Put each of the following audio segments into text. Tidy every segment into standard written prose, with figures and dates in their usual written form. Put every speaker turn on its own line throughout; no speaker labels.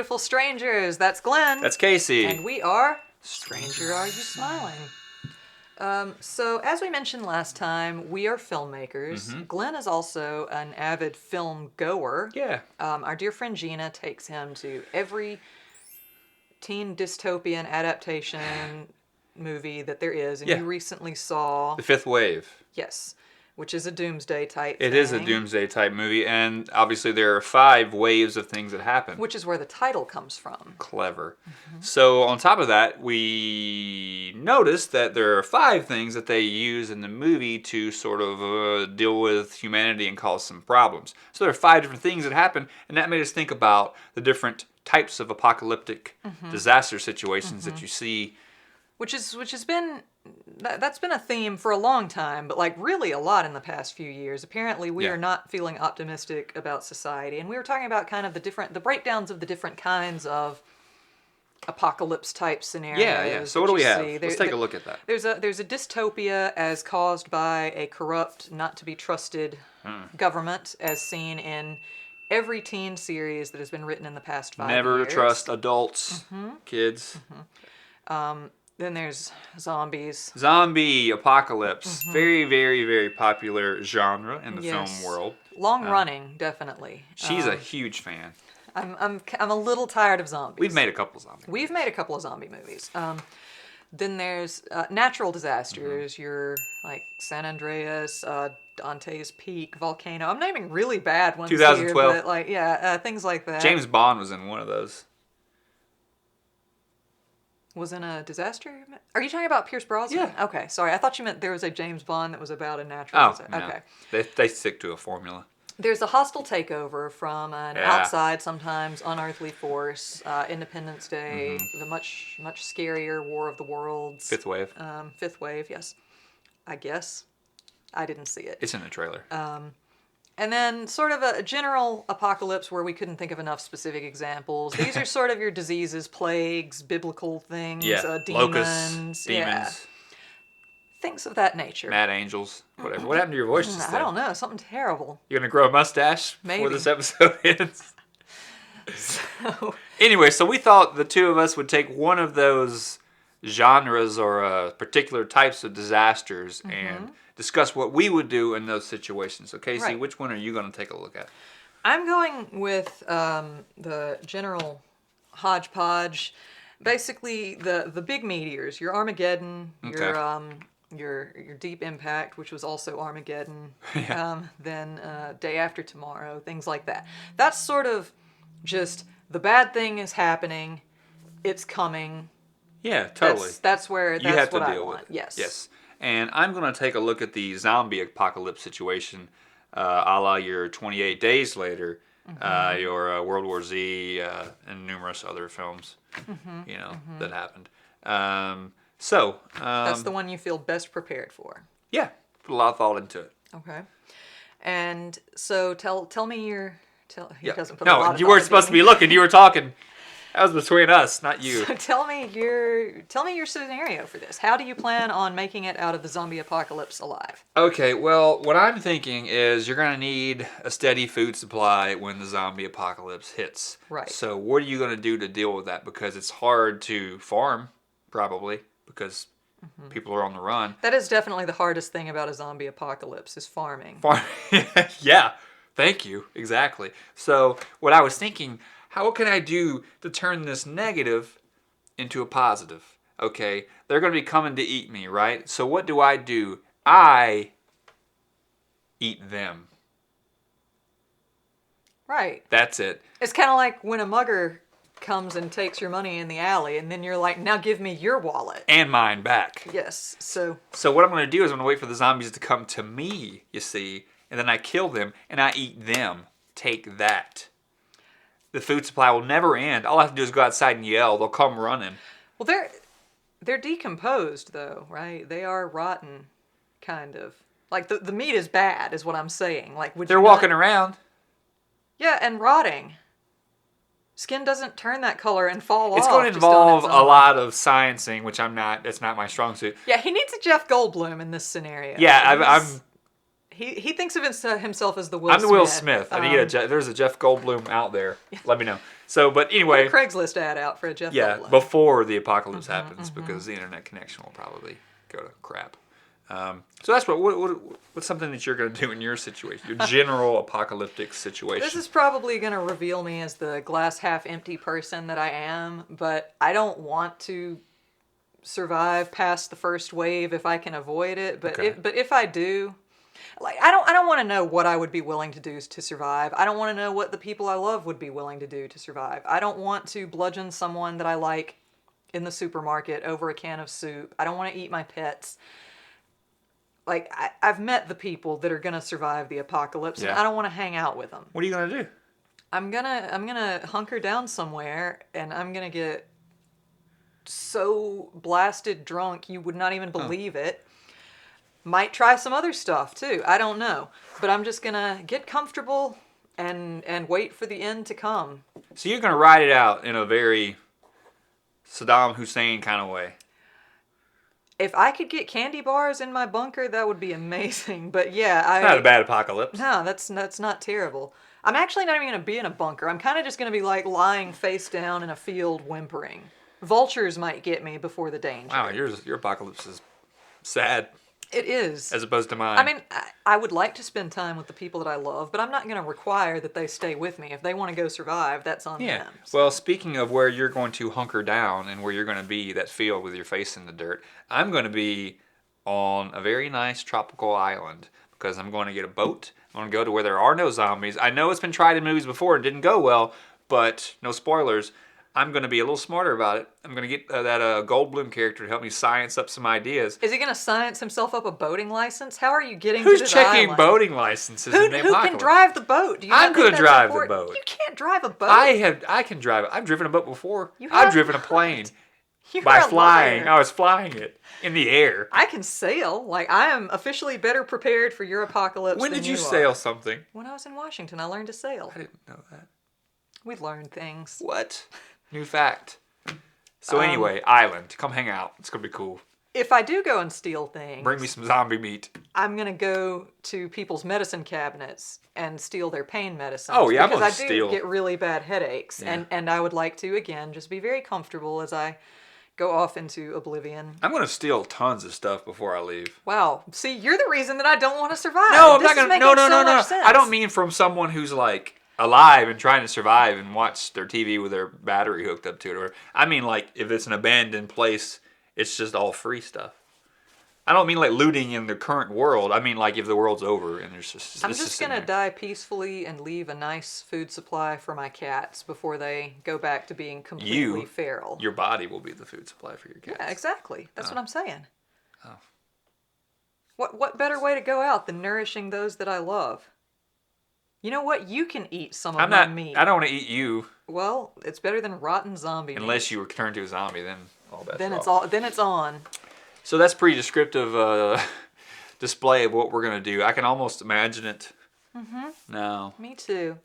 beautiful strangers. That's Glenn.
That's Casey.
And we are Stranger Are You Smiling? So, as we mentioned last time, we are filmmakers.
Mm-hmm.
Glenn is also an avid film goer.
Yeah.
Our dear friend Gina takes him to every teen dystopian adaptation movie that there is. And you recently saw...
The Fifth Wave.
Yes. Which is a doomsday type
It
thing.
is a doomsday type movie, and obviously there are 5 waves of things that happen.
Which is where the title comes from.
Clever. Mm-hmm. So on top of that, we noticed that there are 5 things that they use in the movie to sort of deal with humanity and cause some problems. So there are 5 different things that happen, and that made us think about the different types of apocalyptic disaster situations that you see.
Which has been... That's been a theme for a long time, but like really a lot in the past few years. Apparently we are not feeling optimistic about society. And we were talking about kind of the breakdowns of the different kinds of apocalypse type scenarios.
Yeah. So what do we have? Let's take a look at that.
There's a dystopia as caused by a corrupt, not to be trusted government, as seen in every teen series that has been written in the past 5 years.
Never trust adults, kids.
Then there's zombies.
Zombie apocalypse. Very, very, very popular genre in the film world.
Long running, definitely.
She's a huge fan.
I'm a little tired of zombies.
We've made a couple of zombie movies.
We've made a couple of zombie movies. Then there's natural disasters. Your like San Andreas, Dante's Peak, Volcano. I'm naming really bad ones
2012.
here, but like things like that.
James Bond was in one of those.
Was in a disaster? Are you talking about Pierce Brosnan?
Yeah.
Okay, sorry. I thought you meant there was a James Bond that was about a natural disaster.
No.
Okay.
They stick to a formula.
There's a hostile takeover from an outside, sometimes unearthly force. Independence Day, the much scarier War of the Worlds.
Fifth Wave.
Fifth Wave, yes. I guess. I didn't see it.
It's in the trailer.
And then sort of a general apocalypse where we couldn't think of enough specific examples. These are sort of your diseases, plagues, biblical things, demons.
Locusts, demons.
Things of that nature.
Mad angels, whatever. What happened to your voice just then?
I don't know. Something terrible.
You're going to grow a mustache before
Maybe.
this episode ends?
So...
Anyway, so we thought the two of us would take one of those genres or particular types of disasters and discuss what we would do in those situations. So, Casey, which one are you going to take a look at?
I'm going with the general hodgepodge. Basically, the big meteors. Your Armageddon, your Deep Impact, which was also Armageddon. Then Day After Tomorrow, things like that. That's sort of just the bad thing is happening. It's coming.
Yeah, totally.
That's where
you have
what
to
I
deal
want.
with.
Yes.
And I'm going to take a look at the zombie apocalypse situation, a la your 28 Days Later, your World War Z, and numerous other films, that happened.
That's the one you feel best prepared for.
Yeah, put a lot of thought into it.
Okay. And so tell me your... He doesn't put a
no,
lot of
you
thought
weren't
into
supposed to
me.
be looking. You were talking. That was between us, not you.
So tell me your scenario for this. How do you plan on making it out of the zombie apocalypse alive?
Okay, well, what I'm thinking is you're going to need a steady food supply when the zombie apocalypse hits.
Right.
So what are you going to do to deal with that? Because it's hard to farm, probably, because people are on the run.
That is definitely the hardest thing about a zombie apocalypse is farming.
Yeah, thank you. Exactly. So what I was thinking... What can I do to turn this negative into a positive? Okay, they're going to be coming to eat me, right? So what do? I eat them.
Right.
That's it.
It's kind of like when a mugger comes and takes your money in the alley, and then you're like, now give me your wallet.
And mine back.
Yes, so
what I'm going to do is I'm going to wait for the zombies to come to me, you see, and then I kill them, and I eat them. Take that. The food supply will never end. All I have to do is go outside and yell. They'll come running.
Well, they're decomposed, though, right? They are rotten, kind of. Like, the meat is bad, is what I'm saying. Like,
they're walking around.
Yeah, and rotting. Skin doesn't turn that color and fall off.
It's going to involve a lot of sciencing, which I'm not. That's not my strong suit.
Yeah, he needs a Jeff Goldblum in this scenario.
Yeah,
He thinks of himself as the Will
I'm the
Smith.
Will Smith. I need there's a Jeff Goldblum out there. Let me know. So, but anyway.
Put a Craigslist ad out for a Jeff Goldblum.
Before the apocalypse happens, because the internet connection will probably go to crap. So that's what's something that you're going to do in your situation, your general apocalyptic situation.
This is probably going to reveal me as the glass half empty person that I am, but I don't want to survive past the first wave if I can avoid it. But if I do, like I don't want to know what I would be willing to do to survive. I don't want to know what the people I love would be willing to do to survive. I don't want to bludgeon someone that I like in the supermarket over a can of soup. I don't want to eat my pets. Like, I've met the people that are going to survive the apocalypse, and I don't want to hang out with them.
What are you going to do?
I'm gonna hunker down somewhere, and I'm going to get so blasted drunk you would not even believe it. Might try some other stuff, too. I don't know. But I'm just going to get comfortable and wait for the end to come.
So you're going to ride it out in a very Saddam Hussein kind of way.
If I could get candy bars in my bunker, that would be amazing. But yeah,
it's not a bad apocalypse.
No, that's not terrible. I'm actually not even going to be in a bunker. I'm kind of just going to be like lying face down in a field whimpering. Vultures might get me before the danger.
Wow, your apocalypse is sad.
It is.
As opposed to mine.
I mean, I would like to spend time with the people that I love, but I'm not going to require that they stay with me. If they want to go survive, that's on them.
So. Well, speaking of where you're going to hunker down and where you're going to be, that field with your face in the dirt, I'm going to be on a very nice tropical island because I'm going to get a boat. I'm going to go to where there are no zombies. I know it's been tried in movies before and didn't go well, but no spoilers. I'm going to be a little smarter about it. I'm going to get that Goldblum character to help me science up some ideas.
Is he going to science himself up a boating license? How are you getting
Who's
to this
checking
island?
boating licenses in the
Who
apocalypse?
can drive the boat? Do you
I'm
going to
drive the boat.
You can't drive a boat.
I can drive it. I've driven a boat before. I've driven a plane.
You're
by
a
flying.
liar.
I was flying it in the air.
I can sail. Like, I am officially better prepared for your apocalypse
When
than
did you
are.
sail something?
When I was in Washington, I learned to sail.
I didn't know that.
We learned things.
What? New fact. So anyway, island. Come hang out. It's going to be cool.
If I do go and steal things...
Bring me some zombie meat.
I'm going to go to people's medicine cabinets and steal their pain medicines.
Oh, yeah, I'm
because
going
I
to
do
steal.
get really bad headaches.
Yeah.
And I would like to, again, just be very comfortable as I go off into oblivion.
I'm going to steal tons of stuff before I leave.
Wow. See, you're the reason that I don't want to survive.
No, I'm
This
not going
is
to...
making so
No.
much sense.
I don't mean from someone who's like alive and trying to survive and watch their TV with their battery hooked up to it. Or I mean like if it's an abandoned place, it's just all free stuff. I don't mean like looting in the current world. I mean like if the world's over and there's just...
I'm just going to die peacefully and leave a nice food supply for my cats before they go back to being completely feral.
Your body will be the food supply for your cats.
Yeah, exactly. That's what I'm saying. Oh. What better way to go out than nourishing those that I love? You know what? You can eat some of my meat.
I don't want to eat you.
Well, it's better than rotten zombie meat.
Unless you return to a zombie, then all bets
Then it's on.
So that's pretty descriptive display of what we're going to do. I can almost imagine it. Mm-hmm. No.
Me too.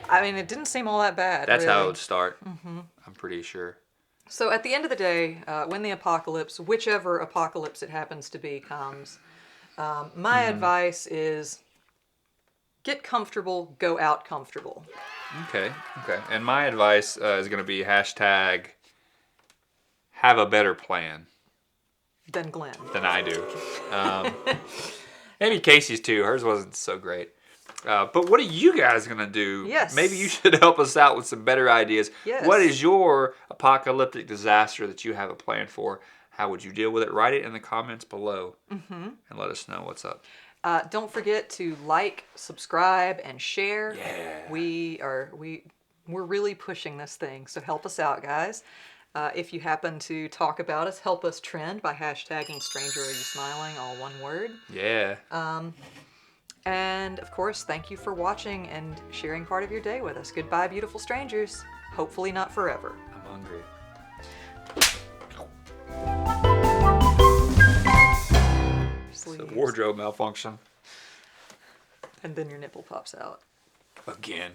I mean, it didn't seem all that bad.
That's
really.
how it would start. Mm-hmm. I'm pretty sure.
So at the end of the day, when the apocalypse, whichever apocalypse it happens to be, comes, my advice is get comfortable, go out comfortable.
Okay. And my advice is going to be hashtag have a better plan.
Than Glenn.
Than I do. Maybe Casey's too. Hers wasn't so great. But what are you guys going to do?
Yes.
Maybe you should help us out with some better ideas.
Yes.
What is your apocalyptic disaster that you have a plan for? How would you deal with it? Write it in the comments below and let us know what's up.
Don't forget to like, subscribe, and share.
Yeah.
We're really pushing this thing, so help us out, guys. If you happen to talk about us, help us trend by hashtagging Stranger Are You Smiling, all one word.
Yeah.
And of course, thank you for watching and sharing part of your day with us. Goodbye, beautiful strangers. Hopefully not forever.
I'm hungry. It's a wardrobe malfunction.
And then your nipple pops out.
Again.